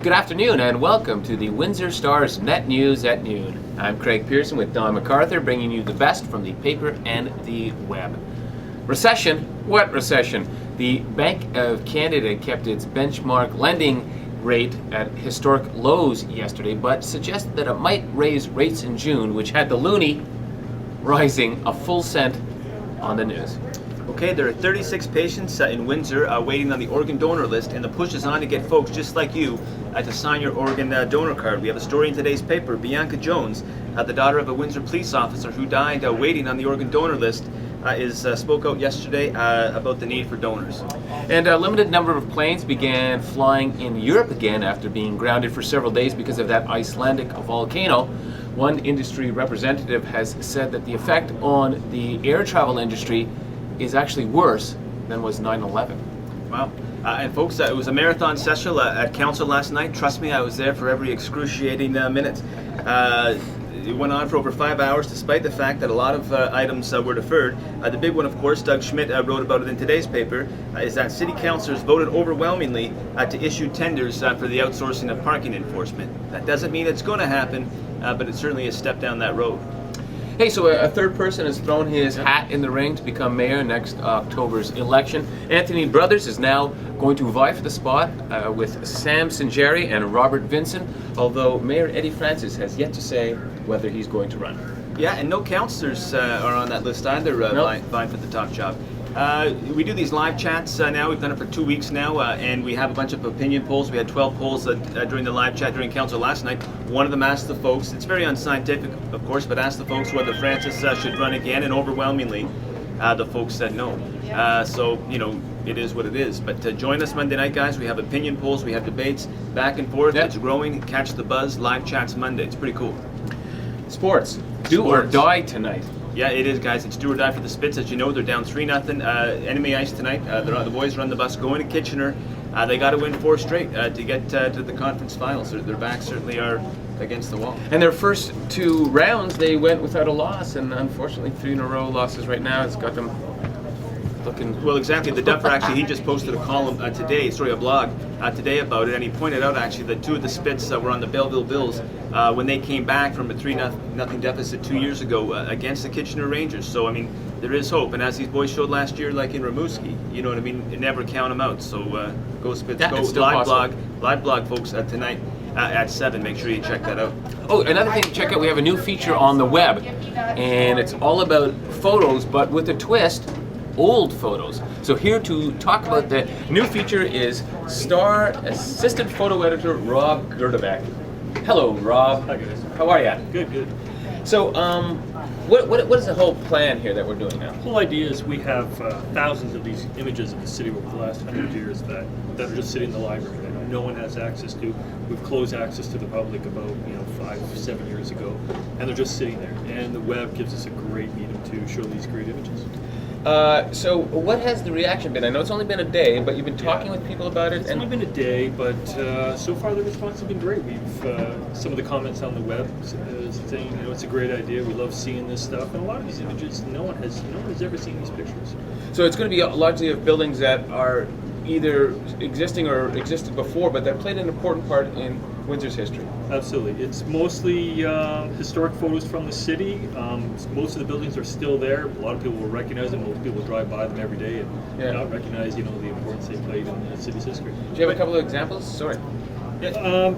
Good afternoon and welcome to the Windsor Star's Net News at Noon. I'm Craig Pearson with Don MacArthur, bringing you the best from the paper and the web. Recession? What recession? The Bank of Canada kept its benchmark lending rate at historic lows yesterday, but suggested that it might raise rates in June, which had the loonie rising a full cent on the news. Okay, there are 36 patients in Windsor waiting on the organ donor list, and the push is on to get folks just like you to sign your organ donor card. We have a story in today's paper. Bianca Jones, the daughter of a Windsor police officer who died waiting on the organ donor list, spoke out yesterday about the need for donors. And a limited number of planes began flying in Europe again after being grounded for several days because of that Icelandic volcano. One industry representative has said that the effect on the air travel industry is actually worse than was 9/11. Wow. And folks, it was a marathon session at council last night. Trust me, I was there for every excruciating minute. It went on for over 5 hours, despite the fact that a lot of items were deferred. The big one, of course, Doug Schmidt wrote about it in today's paper, is that city councillors voted overwhelmingly to issue tenders for the outsourcing of parking enforcement. That doesn't mean it's going to happen, but it's certainly a step down that road. Hey, so a third person has thrown his hat in the ring to become mayor next October's election. Anthony Brothers is now going to vie for the spot with Sam Sinjeri and Robert Vincent, although Mayor Eddie Francis has yet to say whether he's going to run. Yeah, and no councillors are on that list either, Nope. vying for the top job. We do these live chats now. We've done it for 2 weeks now, and we have a bunch of opinion polls. We had 12 polls during the live chat during council last night. One of them asked the folks, it's very unscientific, of course, but asked the folks whether Francis should run again, and overwhelmingly, the folks said no. So, you know, it is what it is. But join us Monday night, guys. We have opinion polls, we have debates, back and forth. Yep. It's growing. Catch the buzz. Live chats Monday. It's pretty cool. Sports. Do or die tonight. Yeah, it is, guys. It's do or die for the Spits. As you know, they're down 3-0. Enemy ice tonight. The boys run the bus going to Kitchener. They got to win 4 straight to get to the conference finals. Their backs certainly are against the wall. And their first 2 rounds, they went without a loss, and unfortunately 3 in a row losses right now. It's got them looking... Well, exactly. The Duffer, actually, he just posted a column a blog today about it, and he pointed out, actually, that 2 of the Spits were on the Belleville Bills when they came back from a 3-0 deficit 2 years ago against the Kitchener Rangers. So, I mean, there is hope. And as these boys showed last year, like in Rimouski, you know what I mean? Never count them out. So, go Spits. Yeah, go it's still live blog, folks, tonight at 7. Make sure you check that out. Oh, another thing to check out, we have a new feature on the web, and it's all about photos, but with a twist, old photos. So here to talk about the new feature is Star Assistant Photo Editor Rob Gerdebeck. Hello, Rob. Hi, guys. How are you? Good. So, what is the whole plan here that we're doing now? The whole idea is we have thousands of these images of the city over the last 100 years that are just sitting in the library that no one has access to. We've closed access to the public about 5-7 years ago, and they're just sitting there. And the web gives us a great medium to show these great images. So what has the reaction been? I know it's only been a day, but you've been talking with people about it. It's only been a day, but so far the response has been great. We've some of the comments on the web saying, it's a great idea. We love seeing this stuff, and a lot of these images, no one has ever seen these pictures. So it's going to be largely of buildings that are either existing or existed before, but that played an important part in Windsor's history. Absolutely. It's mostly historic photos from the city. Most of the buildings are still there. A lot of people will recognize them. Most people drive by them every day and not recognize, the importance they played in the city's history. Do you have a couple of examples? Sorry. Well,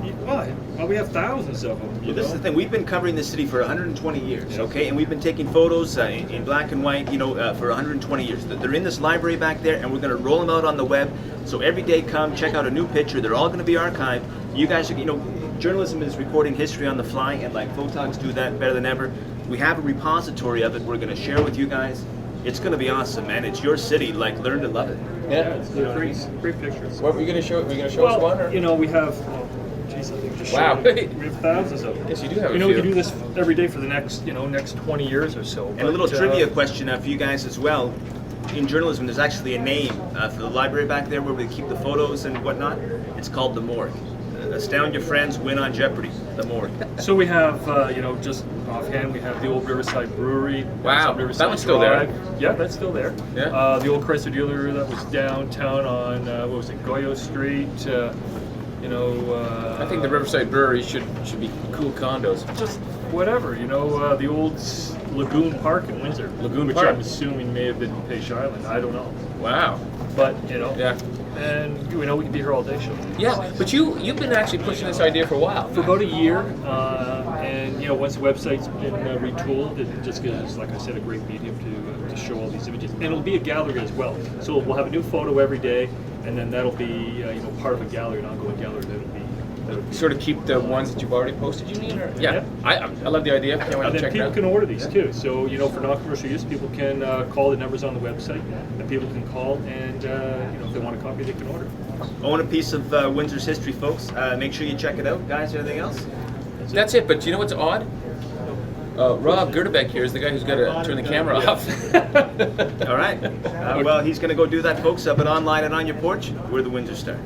we have thousands of them. Well, this is the thing. We've been covering this city for 120 years, okay? And we've been taking photos in black and white, for 120 years. They're in this library back there, and we're going to roll them out on the web. So every day, come check out a new picture. They're all going to be archived. You guys are, journalism is recording history on the fly, and like photogs do that better than ever. We have a repository of it. We're going to share with you guys. It's going to be awesome, man. It's your city. Like, learn to love it. Yeah, it's great pictures. What were you going to show? Were you going to show us one? Or? We have. I think just wow. We have thousands of them. Yes, you do have. We can do this every day for the next 20 years or so. And a little trivia question for you guys as well. In journalism, there's actually a name for the library back there where we keep the photos and whatnot. It's called the Morgue. Astound your friends, win on Jeopardy. The Morgue. So we have, just offhand, we have the old Riverside Brewery. Wow, Riverside that one's still there. Yeah, that's still there. Yeah. The old Chrysler dealer that was downtown on Goyo Street. you know. I think the Riverside Brewery should be cool condos. Just whatever, you know, the old Lagoon Park in Windsor. Lagoon which Park. I'm assuming may have been Page Island. I don't know. Wow. But, you know, Yeah. and you know, we could be here all day, Sean. Yeah, but you've been actually pushing this idea for a while. For about a year, and you know, once the website's been retooled, it just gives us, like I said, a great medium to show all these images, and it'll be a gallery as well. So we'll have a new photo every day, and then that'll be you know, part of a gallery, an ongoing gallery. That'll be Sort of keep the ones that you've already posted, you mean? Or? Yeah. I love the idea. Can't wait And to then check it people out. can order these too. So, you know, for non-commercial use, people can call the numbers on the website, and people can call, and you know, if they want a copy, they can order. Own a piece of Windsor's history, folks. Make sure you check it out, guys. Anything else? That's it. But you know what's odd? Rob Gerdebeck here is the guy who's got to turn the camera off. All right. Well, he's going to go do that, folks. But online and on your porch, we're the Windsor Star.